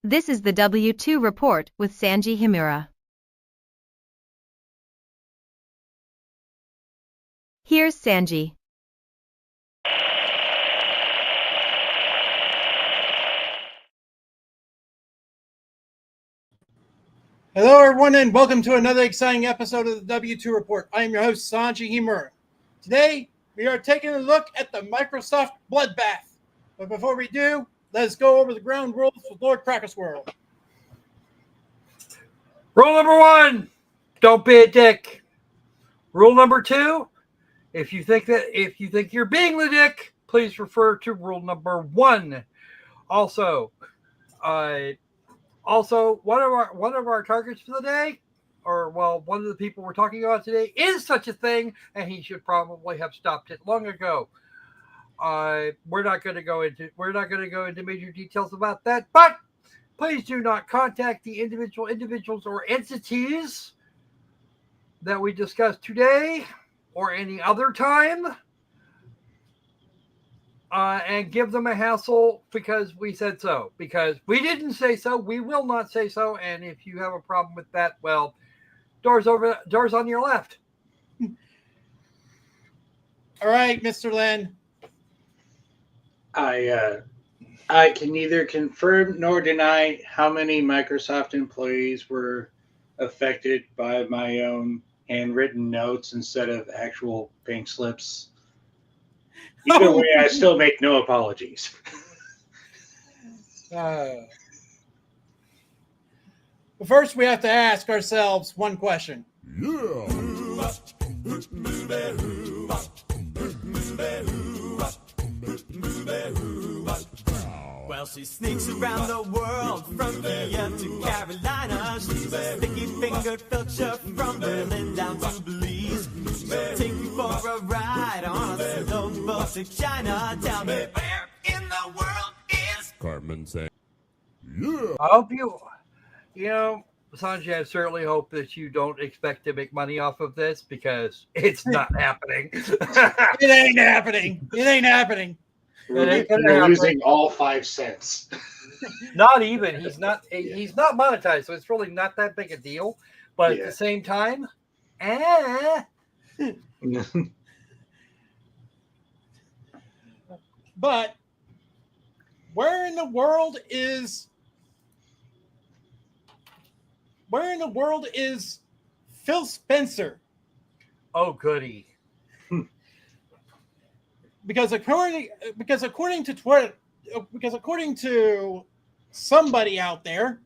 This is the W2 report with Sanji Himura. Here's Sanji. Hello everyone and welcome to another exciting episode of the W2 Report. I am your host Sanji Himura. Today we are taking a look at the Microsoft Bloodbath. But before we do, let's go over the ground rules with Lord Crackerswirl. Rule number 1, don't be a dick. Rule number 2, if you think you're being the dick, please refer to rule number 1. Also, one of our targets for the day, one of the people we're talking about today is such a thing, and he should probably have stopped it long ago. We're not going to go into major details about that, but please do not contact the individuals or entities that we discussed today or any other time, and give them a hassle because we said so. Because we didn't say so, we will not say so. And if you have a problem with that, well, doors on your left. All right, Mr. Len. I can neither confirm nor deny how many Microsoft employees were affected by my own handwritten notes instead of actual pink slips. Either way, I still make no apologies. But first, we have to ask ourselves one question. Well, she sneaks around the world from here to Carolina. She's a sticky-fingered filcher from Berlin down to Belize. She'll take you for a ride on a slow boat to China. Tell me, where in the world is Cartman saying, I hope Sanjay, I certainly hope that you don't expect to make money off of this because it's not happening. It ain't happening. It ain't happening. You're losing all 5 cents. Not even. He's not monetized, so it's really not that big a deal. But at the same time, But where in the world is Phil Spencer? Oh, goody. Because according to Twitter, according to somebody out there,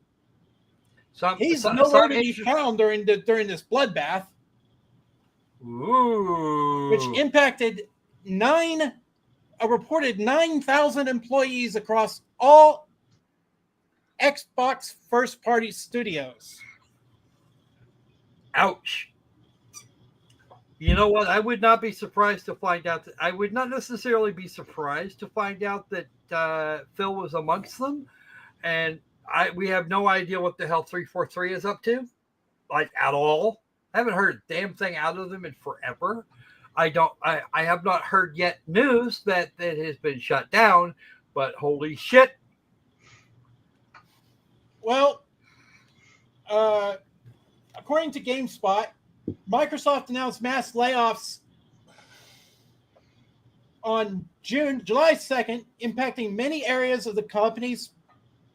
he's nowhere to be found during this bloodbath. Ooh. Which impacted a reported 9,000 employees across all Xbox first-party studios. Ouch. You know what? I would not be surprised to find out that I would not necessarily be surprised to find out that Phil was amongst them, and we have no idea what the hell 343 is up to, like at all. I haven't heard a damn thing out of them in forever. I have not heard yet news that it has been shut down, but holy shit. Well, according to GameSpot, Microsoft announced mass layoffs on July 2nd, impacting many areas of the company's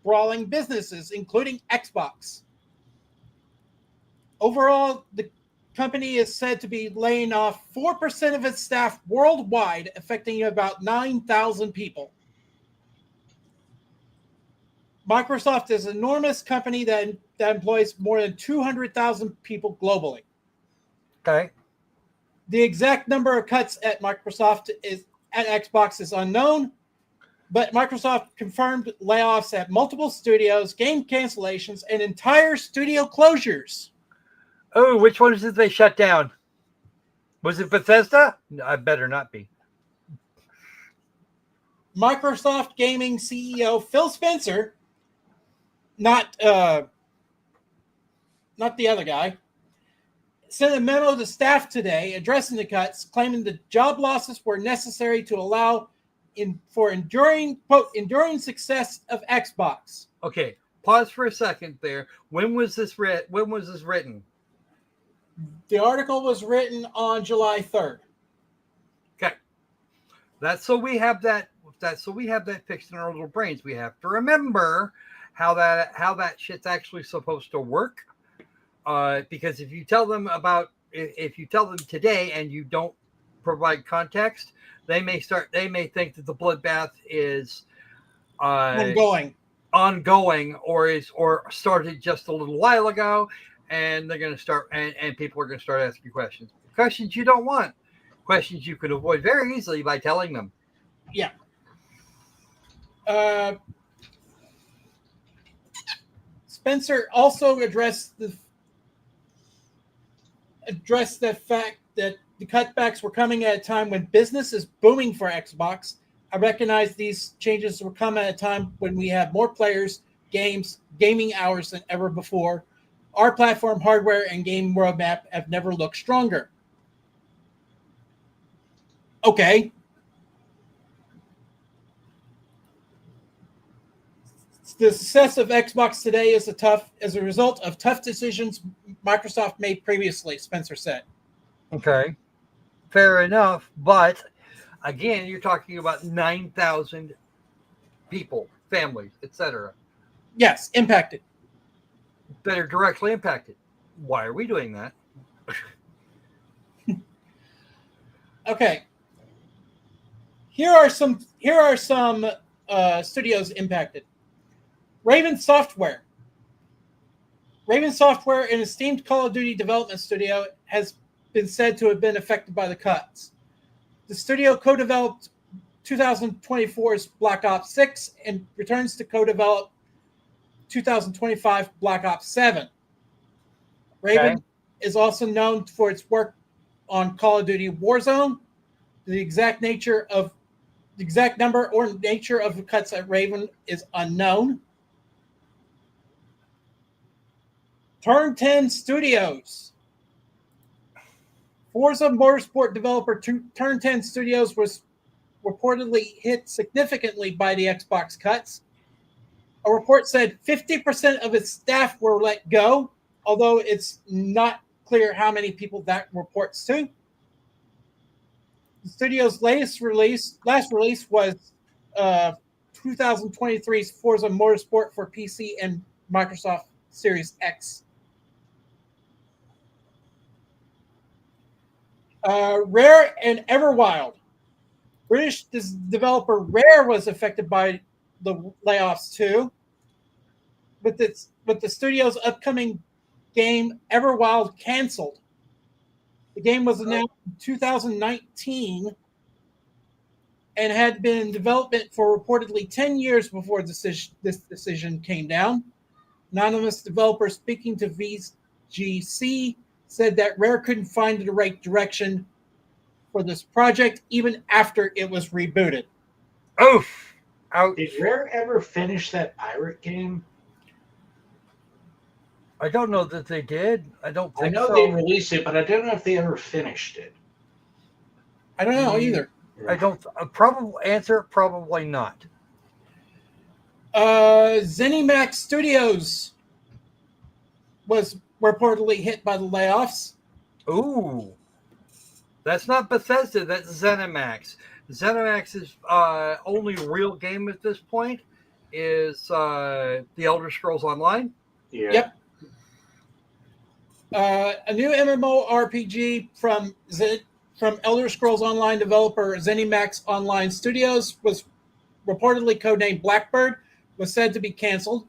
sprawling businesses, including Xbox. Overall, the company is said to be laying off 4% of its staff worldwide, affecting about 9,000 people. Microsoft is an enormous company that employs more than 200,000 people globally. Okay. The exact number of cuts at Xbox is unknown, but Microsoft confirmed layoffs at multiple studios, game cancellations, and entire studio closures. Oh, which ones did they shut down? Was it Bethesda? No, I better not be. Microsoft Gaming CEO Phil Spencer, not the other guy, sent a memo to staff today addressing the cuts, claiming the job losses were necessary to allow for enduring success of Xbox. Okay, pause for a second there. When was this written? The article was written on July 3rd. Okay. That's so we have that fixed in our little brains. We have to remember how that shit's actually supposed to work. Because if you tell them today and you don't provide context, they may think that the bloodbath is ongoing or started just a little while ago, and they're going to start and people are going to start asking questions you don't want, questions you could avoid very easily by telling them. Yeah. Spencer also addressed the fact that the cutbacks were coming at a time when business is booming for Xbox. I recognize these changes will come at a time when we have more players, gaming hours than ever before. Our platform, hardware, and game roadmap have never looked stronger. Okay. The success of Xbox today is as a result of tough decisions Microsoft made previously, Spencer said. Okay. Fair enough. But again, you're talking about 9,000 people, families, etc. Yes, impacted. That are directly impacted. Why are we doing that? Okay. Here are some studios impacted. Raven Software. Raven Software, an esteemed Call of Duty development studio, has been said to have been affected by the cuts. The studio co-developed 2024's Black Ops 6 and returns to co-develop 2025 Black Ops 7. Raven is also known for its work on Call of Duty Warzone. The exact number or nature of the cuts at Raven is unknown. Turn 10 Studios. Forza Motorsport developer Turn 10 Studios was reportedly hit significantly by the Xbox cuts. A report said 50% of its staff were let go, although it's not clear how many people that reports to. The studio's last release was 2023's Forza Motorsport for PC and Microsoft Series X. Rare and Everwild. British developer Rare was affected by the layoffs too. With the studio's upcoming game Everwild canceled. The game was announced in 2019 and had been in development for reportedly 10 years before this decision came down. Anonymous developer speaking to VGC said that Rare couldn't find the right direction for this project even after it was rebooted. Oof. Ouch. Did Rare ever finish that pirate game? I don't know that they did. I don't think so. I know they released it, but I don't know if they ever finished it. I don't know either. I don't. Probably not. ZeniMax Studios was reportedly hit by the layoffs. Ooh. That's not Bethesda. That's ZeniMax. ZeniMax's only real game at this point is The Elder Scrolls Online. Yeah. Yep. A new MMORPG from Elder Scrolls Online developer ZeniMax Online Studios was reportedly codenamed Blackbird, was said to be canceled.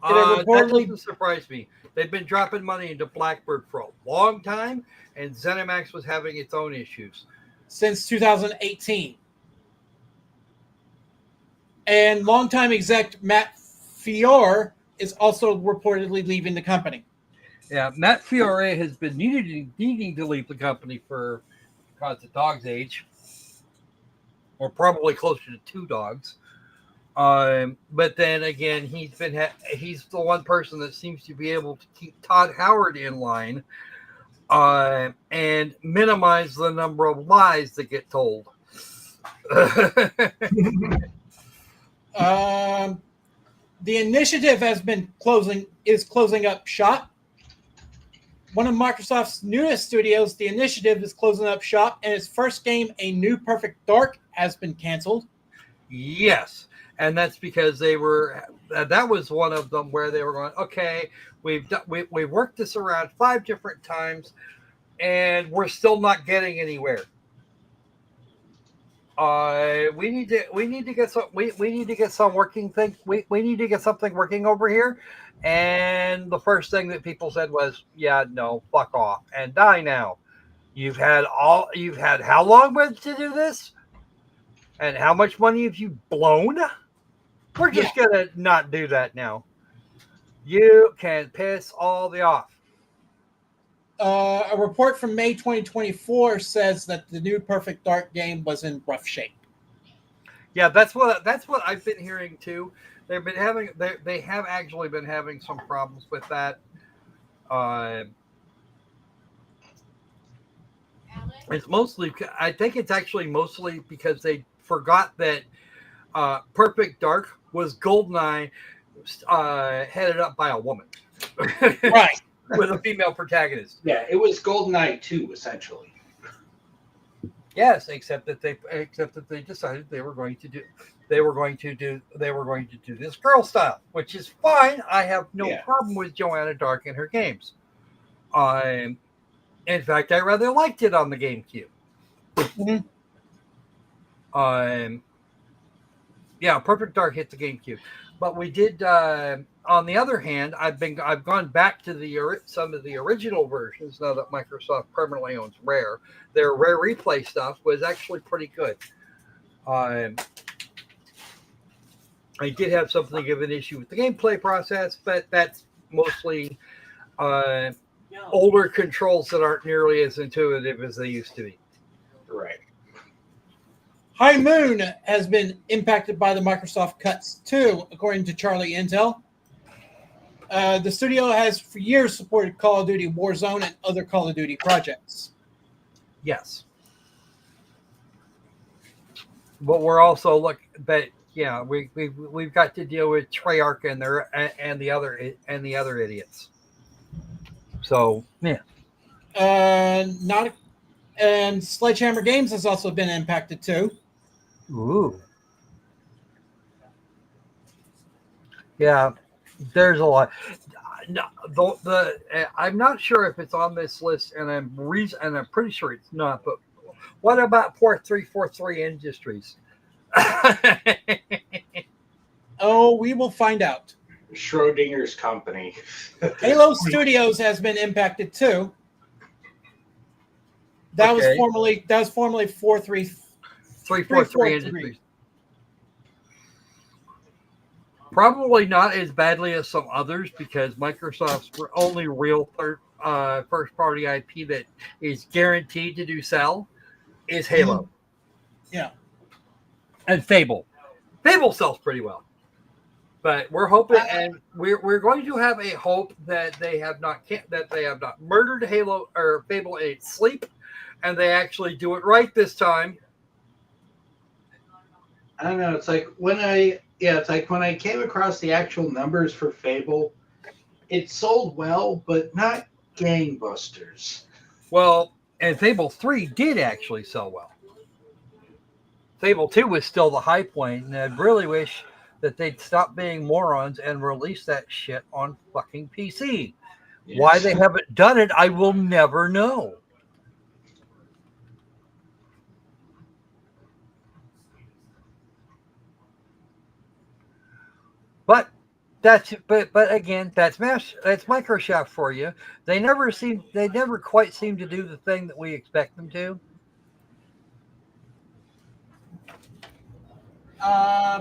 That doesn't surprise me. They've been dropping money into Blackbird for a long time, and ZeniMax was having its own issues. Since 2018. And longtime exec Matt Fiore is also reportedly leaving the company. Yeah, Matt Fiore has been needing to leave the company for the dog's age, or probably closer to 2 dogs. But then again, he's the one person that seems to be able to keep Todd Howard in line and minimize the number of lies that get told. The initiative is closing up shop. One of Microsoft's newest studios, the initiative, is closing up shop, and its first game, A New Perfect Dark, has been canceled. Yes, and that's because that was one of them where they were going, okay, we've worked this around 5 different times, and we're still not getting anywhere. We need to get some working thing. We need to get something working over here. And the first thing that people said was, yeah, no, fuck off and die now. You've had how long to do this? And how much money have you blown? We're just gonna not do that now. You can piss all the off. A report from May 2024 says that the New Perfect Dark game was in rough shape. Yeah, that's what I've been hearing too. They have actually been having some problems with that. It's mostly, I think it's actually mostly because they forgot that Perfect Dark was GoldenEye, headed up by a woman, Right, with a female protagonist. Yeah, it was GoldenEye 2, essentially. Yes, except that they decided they were going to do this girl style, which is fine. I have no problem with Joanna Dark and her games. In fact, I rather liked it on the GameCube. Mm-hmm. Yeah, Perfect Dark hit the GameCube, but we did. On the other hand, I've gone back to some of the original versions now that Microsoft permanently owns Rare. Their Rare Replay stuff was actually pretty good. I did have something of an issue with the gameplay process, but that's mostly older controls that aren't nearly as intuitive as they used to be. Right. High Moon has been impacted by the Microsoft cuts too, according to Charlie Intel. The studio has for years supported Call of Duty Warzone and other Call of Duty projects. Yes, but we're also we've got to deal with Treyarch and the other idiots. So yeah, and Sledgehammer Games has also been impacted too. Ooh, yeah. There's a lot. No, I'm not sure if it's on this list, and I'm pretty sure it's not. But what about Port 343 Industries? Oh, we will find out. Schrodinger's company. Halo Studios has been impacted too. That was formerly 343 Industries. Probably not as badly as some others, because Microsoft's only real first-party IP that is guaranteed to do sell is Halo. Yeah, and Fable. Fable sells pretty well, but we're hoping, and we're going to have a hope that they have not murdered Halo or Fable in its sleep, and they actually do it right this time. I don't know. It's like when I came across the actual numbers for Fable, it sold well, but not gangbusters. Well, and Fable 3 did actually sell well. Fable 2 was still the high point, and I really wish that they'd stop being morons and release that shit on fucking PC. Yes. Why they haven't done it, I will never know. But again, that's Microsoft for you. They never quite seem to do the thing that we expect them to.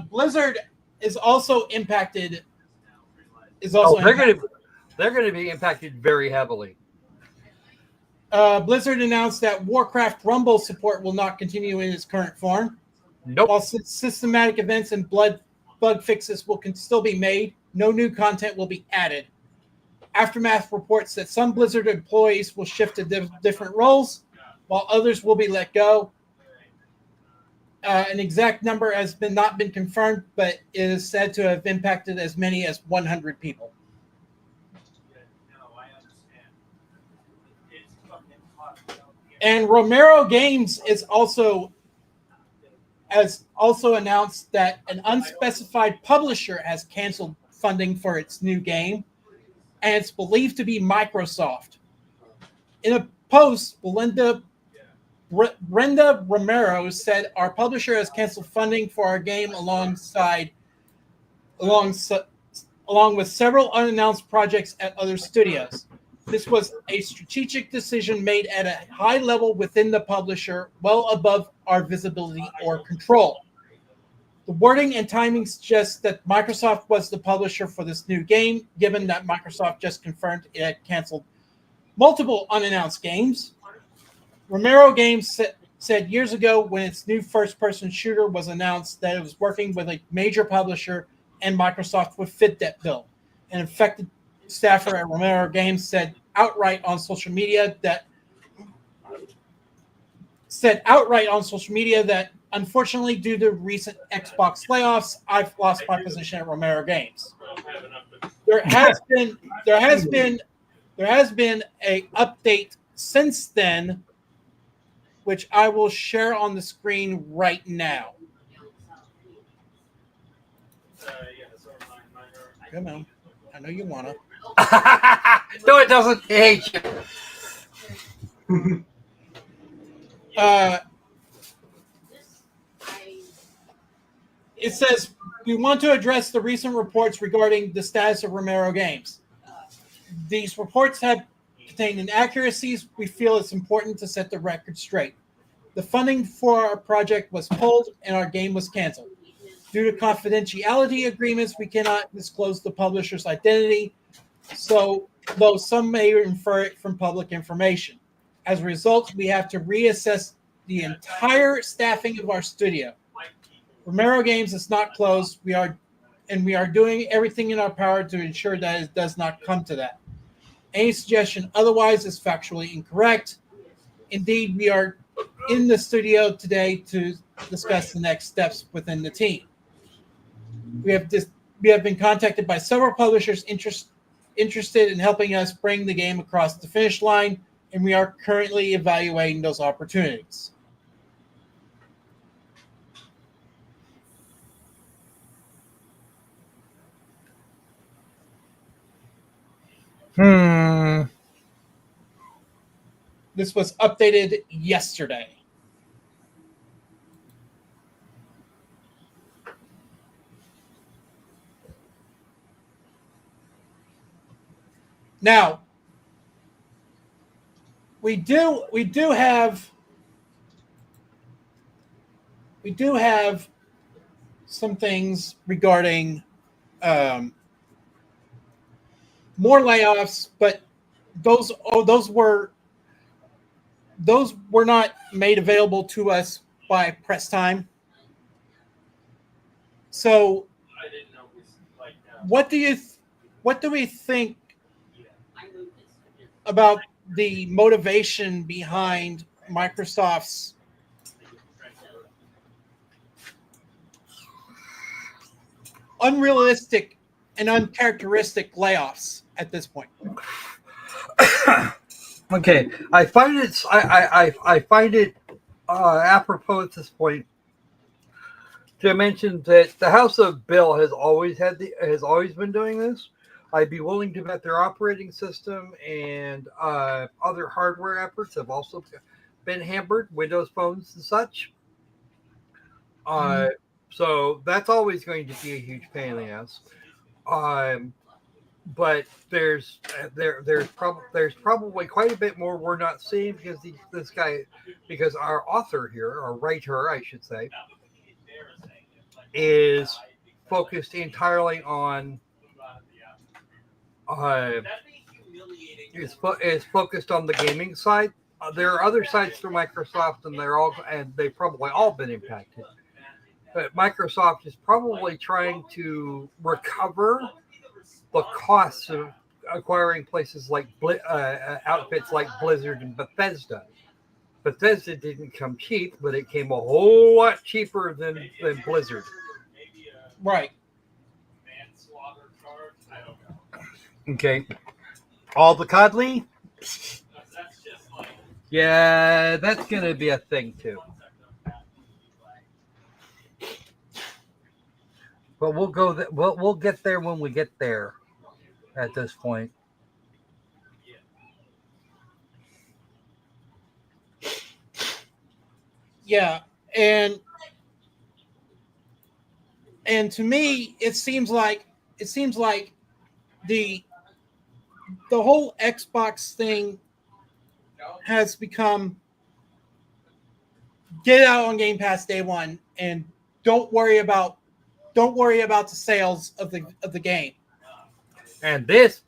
Blizzard is also impacted. They're going to be impacted very heavily. Blizzard announced that Warcraft Rumble support will not continue in its current form. Nope. While systematic events and bug fixes can still be made, no new content will be added. Aftermath reports that some Blizzard employees will shift to different roles, while others will be let go. An exact number has not been confirmed, but it is said to have impacted as many as 100 people. And Romero Games has also announced that an unspecified publisher has canceled funding for its new game, and it's believed to be Microsoft. In a post, Brenda Romero said, "Our publisher has canceled funding for our game along with several unannounced projects at other studios. This was a strategic decision made at a high level within the publisher, well above our visibility or control. The wording and timing suggests that Microsoft was the publisher for this new game, given that Microsoft just confirmed it had canceled multiple unannounced games. Romero Games said years ago when its new first-person shooter was announced that it was working with a major publisher and Microsoft would fit that bill. An affected staffer at Romero Games said outright on social media that unfortunately, due to recent Xbox layoffs, I've lost my position at Romero Games. There has been a update since then, which I will share on the screen right now. Come on. I know you want to. No, it doesn't. I hate you. It says, we want to address the recent reports regarding the status of Romero Games. These reports have contained inaccuracies. We feel it's important to set the record straight. The funding for our project was pulled and our game was canceled. Due to confidentiality agreements, we cannot disclose the publisher's identity, though some may infer it from public information. As a result, we have to reassess the entire staffing of our studio. Romero Games is not closed. We are doing everything in our power to ensure that it does not come to that. Any suggestion otherwise is factually incorrect. Indeed, we are in the studio today to discuss the next steps within the team. We have been contacted by several publishers interested in helping us bring the game across the finish line, and we are currently evaluating those opportunities. This was updated yesterday. Now, we do have some things regarding more layoffs, but those were not made available to us by press time. So, what do we think about the motivation behind Microsoft's unrealistic and uncharacteristic layoffs at this point? Okay, I find it apropos at this point to mention that the House of Bill has always been doing this. I'd be willing to bet their operating system and other hardware efforts have also been hampered, Windows phones and such. So that's always going to be a huge pain in the ass. But there's probably quite a bit more we're not seeing because our author here, or writer, I should say, is focused entirely on is focused on the gaming side. There are other sides through Microsoft, and they've probably all been impacted. But Microsoft is probably trying to recover the costs of acquiring places like outfits like Blizzard and Bethesda. Bethesda didn't come cheap, but it came a whole lot cheaper than Blizzard. Right. Okay. All the Codley? Yeah, that's going to be a thing too. But we'll go. We'll get there when we get there. At this point. Yeah, and to me, it seems like the whole Xbox thing has become get it out on Game Pass day one and don't worry about the sales of the game. And this,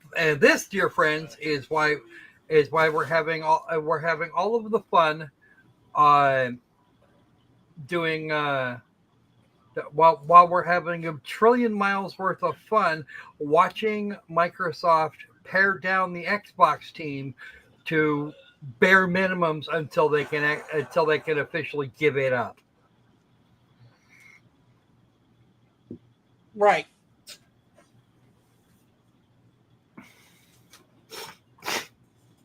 dear friends, is why we're having all of the fun doing while we're having a trillion miles worth of fun watching Microsoft pare down the Xbox team to bare minimums until they can officially give it up. Right.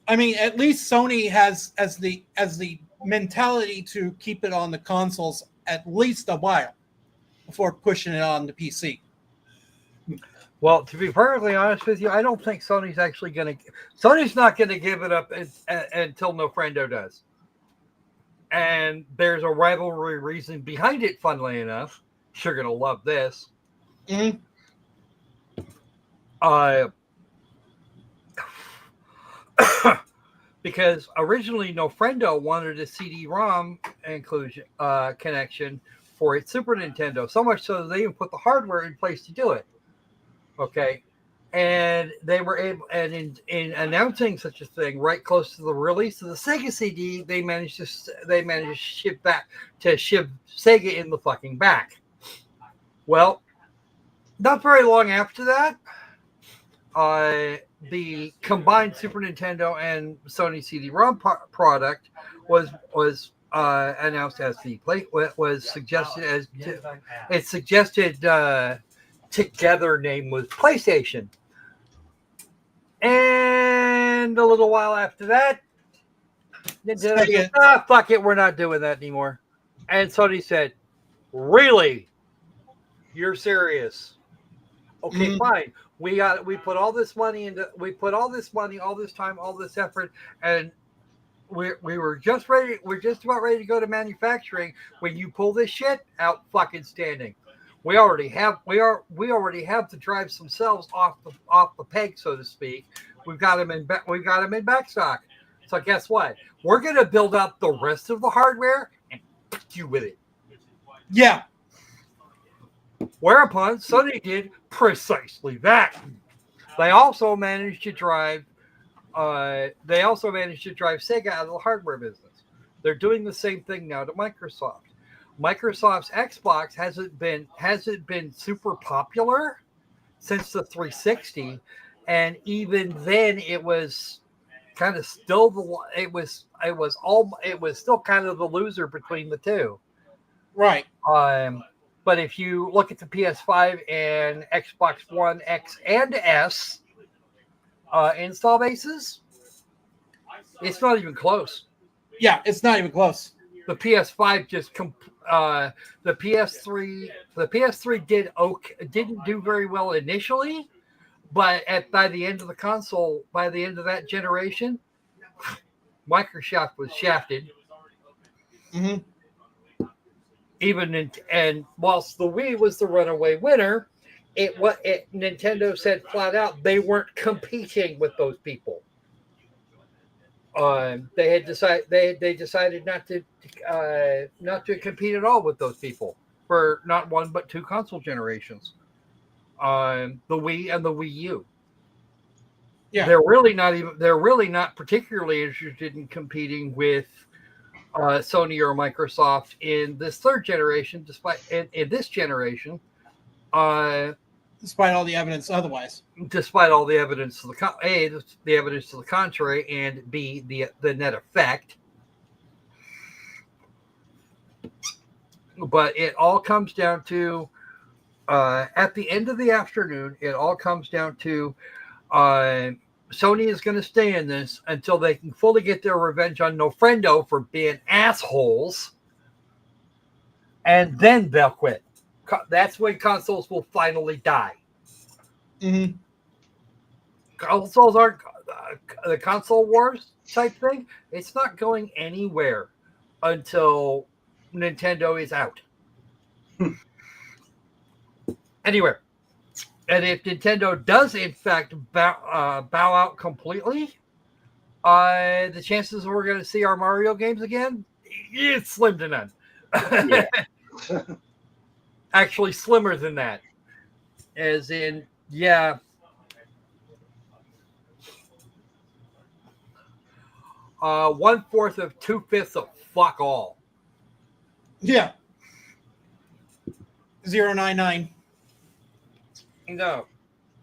I mean, at least Sony has as the mentality to keep it on the consoles at least a while before pushing it on the PC. Well, to be perfectly honest with you, I don't think Sony's not going to give it up until No Friendo does. And there's a rivalry reason behind it, funnily enough. You're going to love this. Mm-hmm. Because originally No Friendo wanted a CD-ROM connection for its Super Nintendo, so much so that they even put the hardware in place to do it. Okay, and they were able, and in announcing such a thing right close to the release of the Sega CD, they managed to ship Sega in the fucking back. Well, not very long after that, the combined Super Nintendo and Sony CD-ROM product was announced as suggested together name was PlayStation. And a little while after that, Nintendo said, fuck it, we're not doing that anymore. And Sony said, really? You're serious? Okay, fine. We put all this money all this time, all this effort, and we're just about ready to go to manufacturing when you pull this shit out fucking standing. We already have the drives themselves off the peg, so to speak. We've got them in back stock. So guess what? We're gonna build up the rest of the hardware and put you with it. Yeah. Whereupon Sony did precisely that. They also managed to drive Sega out of the hardware business. They're doing the same thing now to Microsoft. Microsoft's Xbox hasn't been super popular since the 360, and even then it was kind of still still kind of the loser between the two. Right. But if you look at the PS5 and Xbox One X and S install bases, it's not even close. Yeah, it's not even close. The PS5 the PS3 didn't do very well initially, but by the end of that generation, Microsoft was shafted. Mm-hmm. And whilst the Wii was the runaway winner, Nintendo said flat out they weren't competing with those people. They decided not to compete at all with those people for not one but two console generations. The Wii and the Wii U. Yeah. They're really not particularly interested in competing with Sony or Microsoft in this third generation, despite in this generation, despite all the evidence otherwise. Despite all the evidence to the evidence to the contrary, and B, the net effect. But it all comes down to at the end of the afternoon. It all comes down to Sony is going to stay in this until they can fully get their revenge on Nofrendo for being assholes, and then they'll quit. That's when consoles will finally die. Mm-hmm. Consoles aren't the console wars type thing. It's not going anywhere until Nintendo is out. Anyway, and if Nintendo does in fact bow out completely, the chances we're going to see our Mario games again, it's slim to none. Yeah. Actually, slimmer than that. As in, yeah. 1/4 of 2/5 of fuck all. Yeah. 099. No,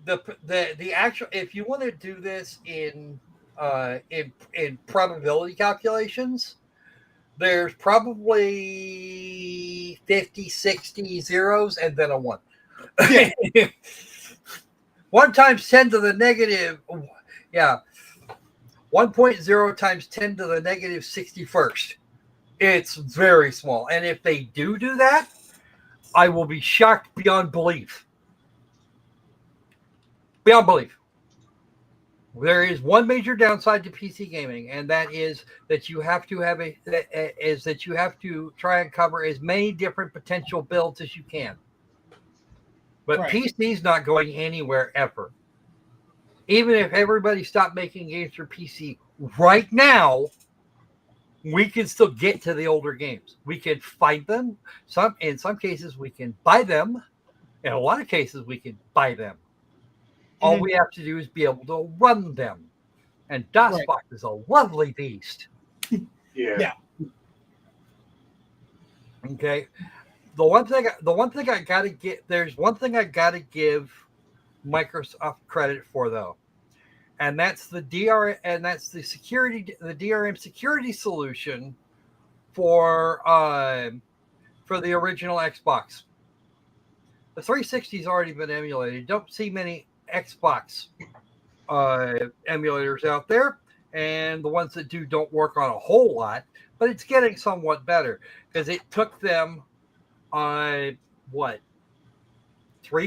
the actual, if you want to do this in probability calculations, there's probably 50, 60 zeros and then a 1. Yeah. 1 times 10 to the negative, yeah, 1.0 times 10 to the negative 61st. It's very small. And if they do that, I will be shocked beyond belief. Beyond belief. There is one major downside to PC gaming, and that is that you have to have you have to try and cover as many different potential builds as you can. But Right. PC's not going anywhere ever. Even if everybody stopped making games for PC right now, we can still get to the older games. We can find them. In some cases, we can buy them. In a lot of cases, we can buy them. All we have to do is be able to run them. And DOSBox Right. is a lovely beast. Yeah. Okay. There's one thing I gotta give Microsoft credit for, though. And that's the DRM security solution for the original Xbox. The 360's already been emulated. Don't see many Xbox emulators out there, and the ones that do don't work on a whole lot, but it's getting somewhat better because it took them 3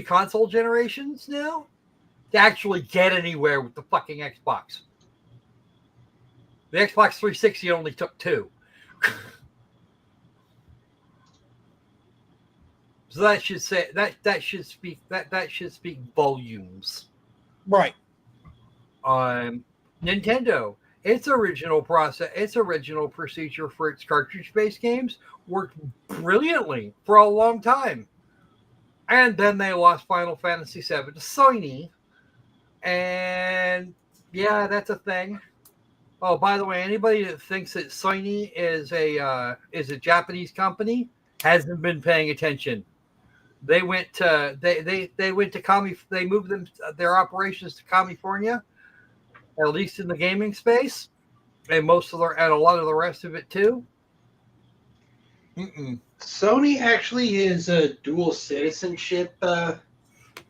console generations now to actually get anywhere with the fucking Xbox. The Xbox 360 only took 2. So that should say that should speak volumes. Right. Nintendo, its original procedure for its cartridge-based games worked brilliantly for a long time. And then they lost Final Fantasy VII to Sony. And yeah, that's a thing. Oh, by the way, anybody that thinks that Sony is a Japanese company hasn't been paying attention. They went to they moved their operations to California, at least in the gaming space, and a lot of the rest of it too. Sony actually is a dual citizenship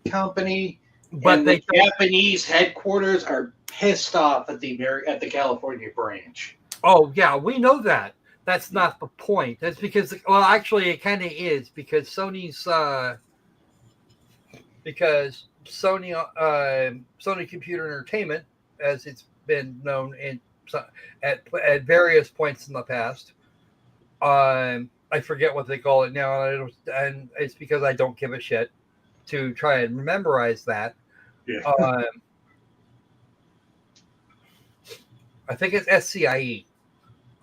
company, But the Japanese headquarters are pissed off at the California branch. Oh yeah, we know that. That's not the point. That's because, well, actually, it kind of is because Sony Computer Entertainment, as it's been known at various points in the past. I forget what they call it now, and it's because I don't give a shit to try and memorize that. Yeah. I think it's SCIE.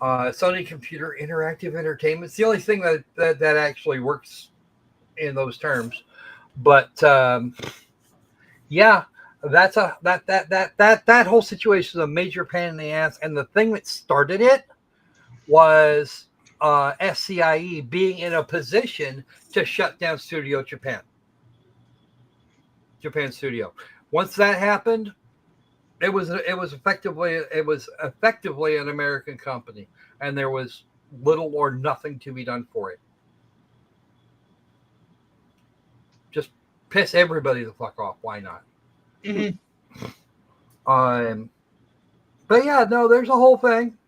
Sony Computer Interactive Entertainment. It's the only thing that actually works in those terms. But yeah, that whole situation is a major pain in the ass. And the thing that started it was SCIE being in a position to shut down Studio Japan Studio. Once that happened, it was effectively an American company, and there was little or nothing to be done for it. piss everybody the fuck off. Why not? Mhm. But yeah, no, there's a whole thing.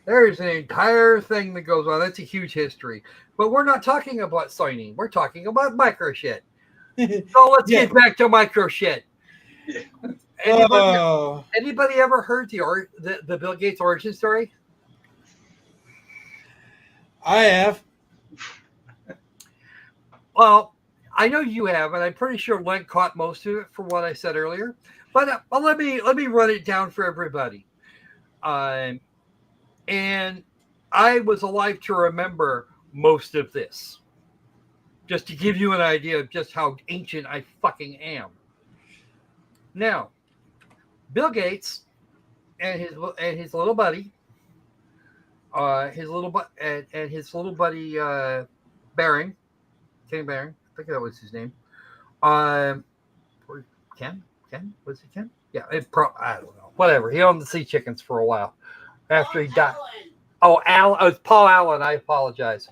There's an entire thing that goes on. That's a huge history. But we're not talking about signing. We're talking about micro shit. So let's Yeah. get back to micro shit. Oh, Anybody ever heard the Bill Gates origin story? I have. Well, I know you have, and I'm pretty sure Len caught most of it from what I said earlier. But let me run it down for everybody. And I was alive to remember most of this, just to give you an idea of just how ancient I fucking am. Now, Bill Gates and his little buddy, his little buddy Baring, Ken Baring, I think that was his name. Ken, was it Ken? Yeah, I don't know. Whatever. He owned the Sea Chickens for a while after he died. Oh, Alan. Oh, it's Paul Allen. I apologize.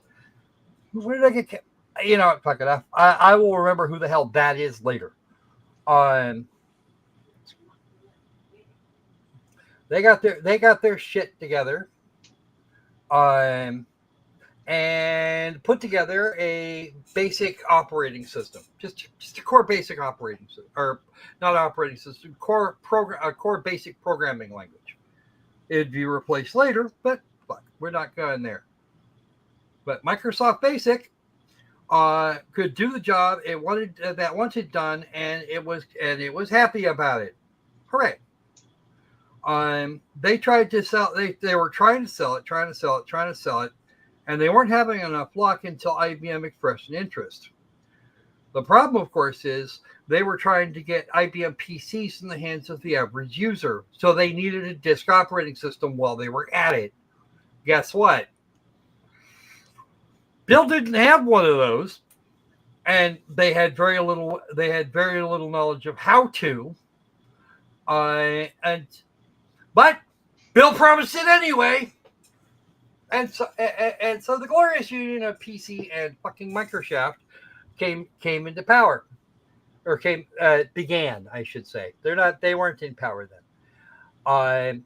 Where did I get? You know, fuck it. I will remember who the hell that is later. They got their shit together. And put together a basic operating system, just a core basic operating system, or not operating system, core basic programming language. It'd be replaced later, but fuck, we're not going there. But Microsoft Basic could do the job it wanted done, and it was happy about it. Hooray! They tried to sell. They were trying to sell it. And they weren't having enough luck until IBM expressed an interest. The problem, of course, is they were trying to get IBM PCs in the hands of the average user. So they needed a disk operating system while they were at it. Guess what? Bill didn't have one of those. And they had very little knowledge of how to. But Bill promised it anyway. And so the glorious union of PC and fucking Microsoft came into power, or began, I should say. They weren't in power then.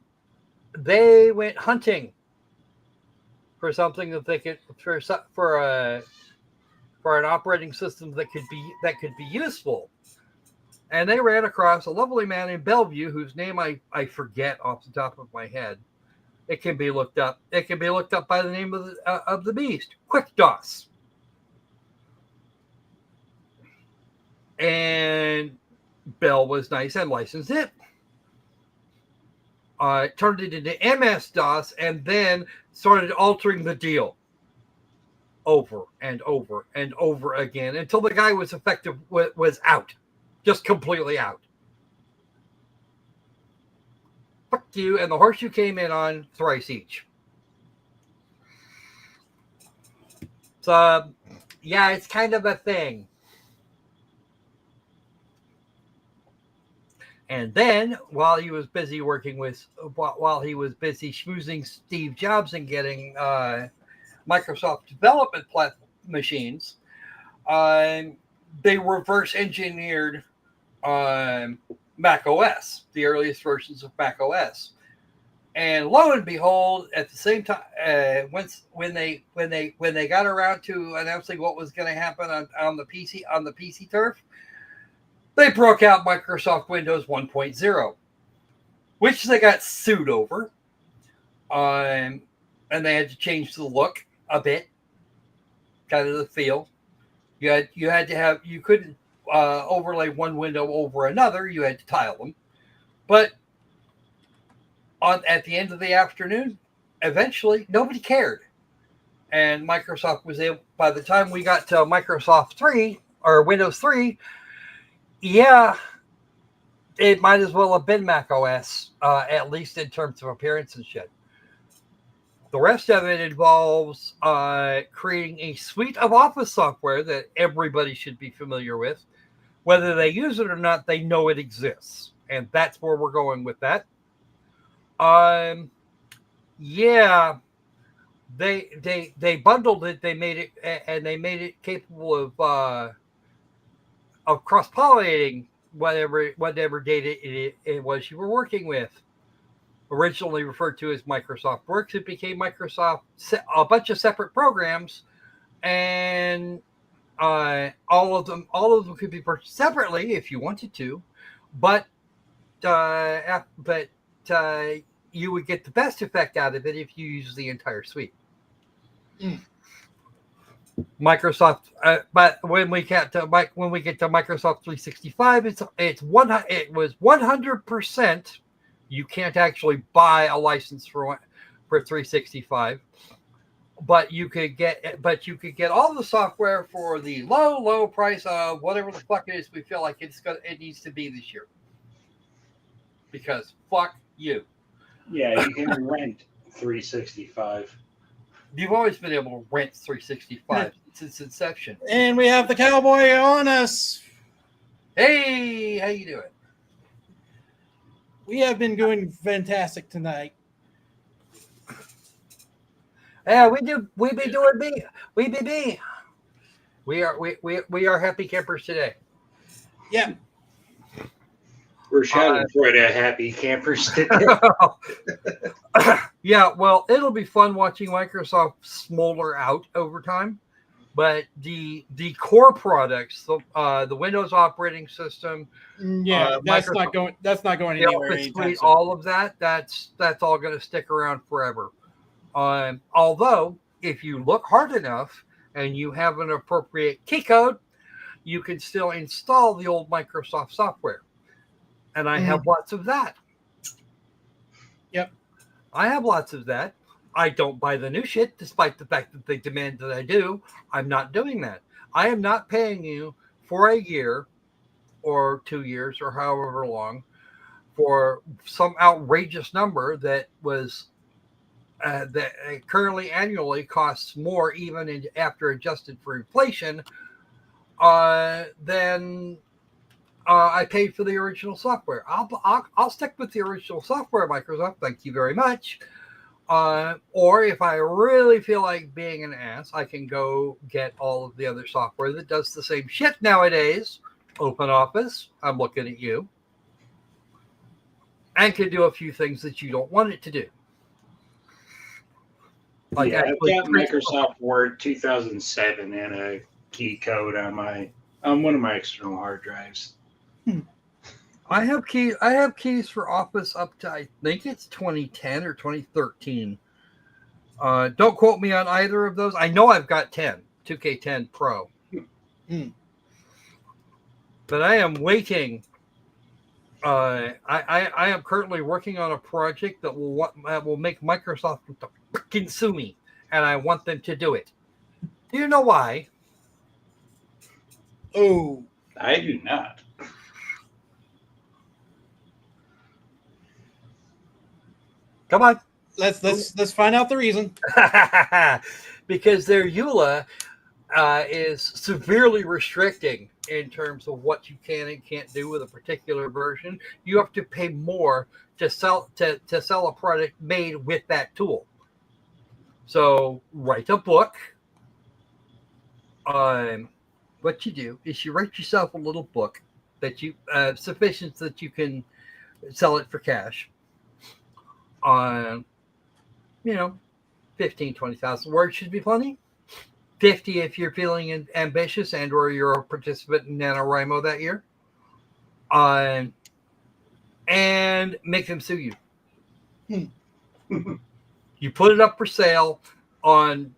They went hunting for something that they could for an operating system that could be useful. And they ran across a lovely man in Bellevue whose name I forget off the top of my head. It can be looked up. It can be looked up by the name of the beast, Quick DOS. And Bell was nice and licensed it. Turned it into MS-DOS, and then started altering the deal over and over and over again until the guy was out, just completely out. Fuck you, and the horse you came in on thrice each. So, yeah, it's kind of a thing. And then, while he was busy schmoozing Steve Jobs and getting Microsoft development machines, they reverse engineered Mac OS, the earliest versions of Mac OS. And lo and behold, at the same time, when they got around to announcing what was going to happen on the PC turf, they broke out Microsoft Windows 1.0, which they got sued over, and they had to change the look a bit, kind of the feel. You couldn't overlay one window over another. You had to tile them, but at the end of the afternoon, eventually nobody cared, and Microsoft was able. By the time we got to Microsoft 3 or Windows 3, yeah, it might as well have been Mac OS, at least in terms of appearance and shit. The rest of it involves creating a suite of Office software that everybody should be familiar with. Whether they use it or not, they know it exists. And that's where we're going with that. Yeah, they bundled it. They made it, and they made it capable of cross-pollinating whatever data it was you were working with. Originally referred to as Microsoft Works, it became Microsoft, a bunch of separate programs, and all of them could be purchased separately if you wanted to, but you would get the best effect out of it if you use the entire suite. Microsoft, but when we get to Microsoft 365, it was 100%. You can't actually buy a license for 365, but you could get all the software for the low price of whatever the fuck it is we feel like it needs to be this year. Because fuck you. Yeah, you can rent 365. You've always been able to rent 365 since inception. And we have the cowboy on us. Hey, how you doing? We have been doing fantastic tonight. Yeah, we do. We be doing B. We be B. We are happy campers today. Yeah. We're Schadenfreude happy campers today. Yeah, well, it'll be fun watching Microsoft smolder out over time, but the core products, the Windows operating system, that's not going anywhere anytime soon. All of that's all going to stick around forever. Although, if you look hard enough and you have an appropriate key code, you can still install the old Microsoft software. And I have lots of that. Yep. I have lots of that. I don't buy the new shit, despite the fact that they demand that I do. I'm not doing that. I am not paying you for a year or 2 years or however long for some outrageous number that was that currently annually costs more, even after adjusted for inflation, than I paid for the original software. I'll stick with the original software, Microsoft. Thank you very much. Or if I really feel like being an ass, I can go get all of the other software that does the same shit nowadays. Open Office, I'm looking at you, and can do a few things that you don't want it to do. Like I've got Microsoft Word 2007 and a key code on one of my external hard drives. I have keys for Office up to, I think it's 2010 or 2013. Don't quote me on either of those. I know I've got 2K10 Pro. But I am waiting. I am currently working on a project that will make Microsoft freaking sue me, and I want them to do it. Do you know why? Oh, I do not. Come on. Let's find out the reason. Because their EULA is severely restricting in terms of what you can and can't do with a particular version. You have to pay more to sell a product made with that tool. So write a book. What you do is you write yourself a little book that you sufficient that you can sell it for cash. 15, 20,000 words should be plenty. 50 if you're feeling ambitious and or you're a participant in NaNoWriMo that year. And make them sue you. You put it up for sale on,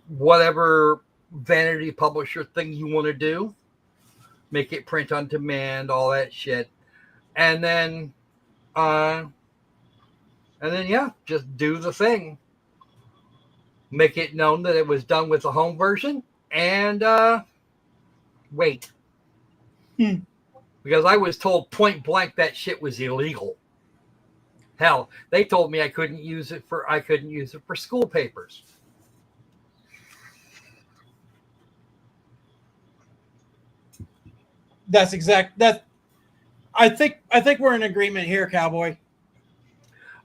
whatever vanity publisher thing you want to do. Make it print on demand, all that shit. And then just do the thing. Make it known that it was done with the home version and wait. Because I was told point blank that shit was illegal. Hell, they told me I couldn't use it for school papers. That's exact. That I think we're in agreement here, cowboy.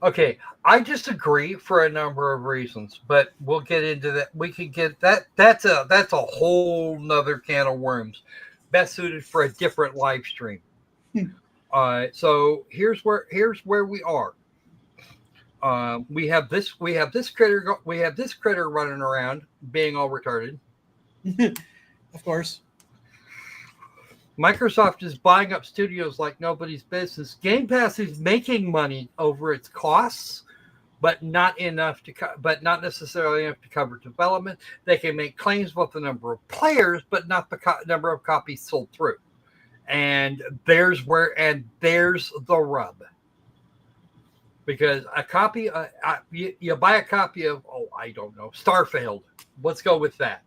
Okay, I disagree for a number of reasons, but we'll get into that. We can get that. That's a whole nother can of worms. best suited for a different live stream. So here's where we are. We have this critter running around being all retarded. Of course. Microsoft is buying up studios like nobody's business. Game Pass is making money over its costs, but not necessarily enough to cover development. They can make claims about the number of players, but not the number of copies sold through. And there's the rub. Because a copy, you buy a copy of, I don't know, Starfield. Let's go with that.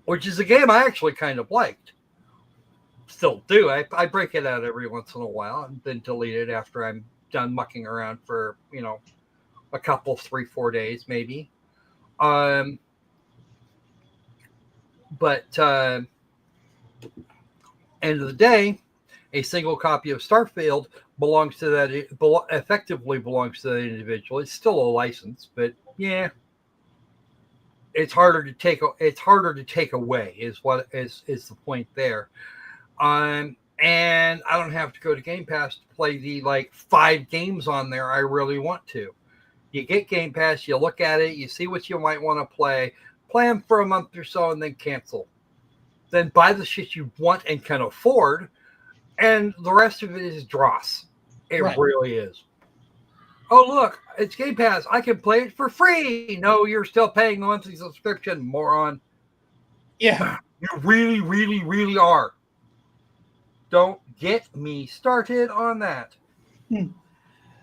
Which is a game I actually kind of liked. Still do. I break it out every once in a while and then delete it after I'm done mucking around for, a couple, 3-4 days maybe. But end of the day, a single copy of Starfield effectively belongs to that individual. It's still a license, but yeah, it's harder to take away is the point there. And I don't have to go to Game Pass to play the 5 games on there I really want to. You get Game Pass, you look at it, you see what you might want to play them for a month or so, and then cancel. Then buy the shit you want and can afford, and the rest of it is dross. It really is. Oh, look, it's Game Pass. I can play it for free. No, you're still paying the monthly subscription, moron. Yeah. You really, really, really are. Don't get me started on that.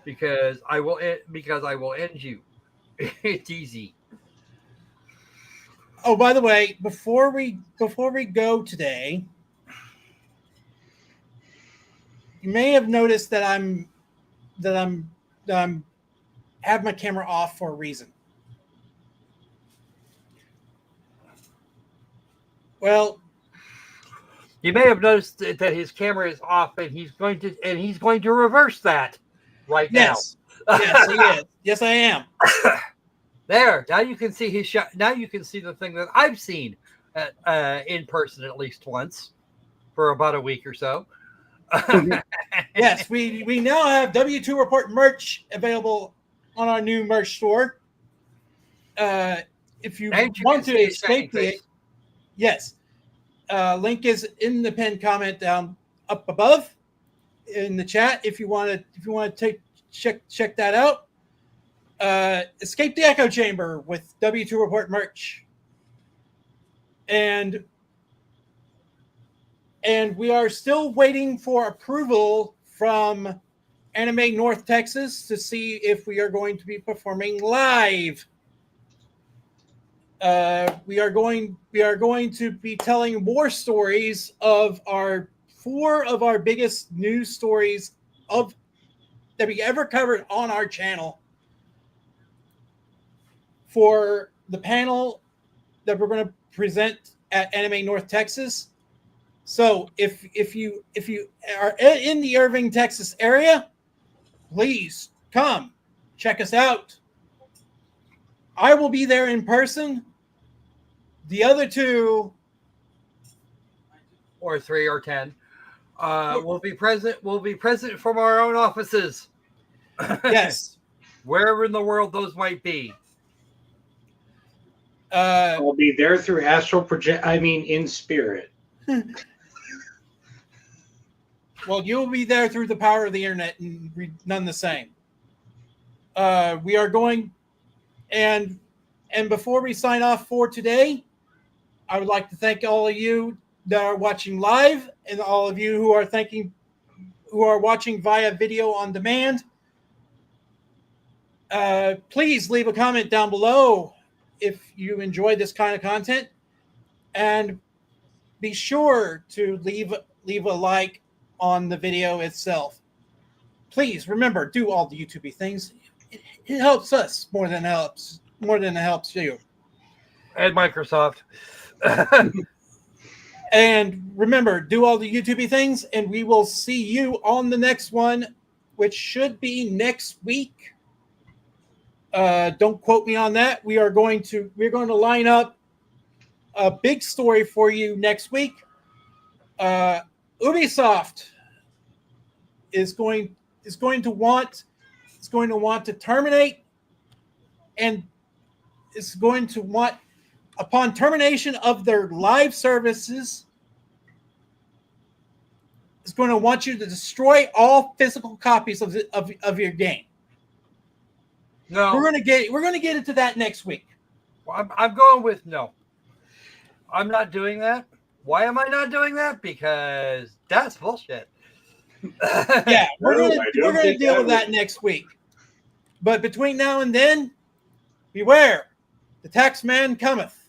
Because I will end you. It's easy. Oh, by the way, before we go today, you may have noticed that I'm have my camera off for a reason. Well, you may have noticed that his camera is off, and he's going to reverse that right now. Yes, he is. Yes, I am. There. Now you can see his shot. Now you can see the thing that I've seen in person at least once for about a week or so. Yes, we now have W2 Report merch available on our new merch store. If you want to escape it, yes. Link is in the pinned comment down up above in the chat. If you want to check that out. Escape the Echo Chamber with W2 Report merch. And we are still waiting for approval from Anime North Texas to see if we are going to be performing live. We are going to be telling more stories of 4 of our biggest news stories that we ever covered on our channel for the panel that we're going to present at Anime North Texas. So if you are in the Irving, Texas area, please come check us out. I will be there in person. The other 2, or 3 or 10, will be present. Will be present from our own offices. Yes, wherever in the world those might be. I'll be there through astral project. I mean, in spirit. Well, you'll be there through the power of the internet, and none the same. We are going, and before we sign off for today, I would like to thank all of you that are watching live, and all of you who are watching via video on demand. Please leave a comment down below if you enjoy this kind of content, and be sure to leave a like on the video itself. Please remember, do all the YouTube things. It helps us more than it helps you. And Microsoft. And remember, do all the YouTube things, and we will see you on the next one, which should be next week. Don't quote me on that. We're going to line up a big story for you next week. Ubisoft is going to want to terminate, and is going to want, upon termination of their live services, is going to want you to destroy all physical copies of your game. No, We're gonna get into that next week. I'm going with no. I'm not doing that. Why am I not doing that? Because that's bullshit. Yeah, we're No, gonna I don't think deal that with that next week. But between now and then, beware, the tax man cometh.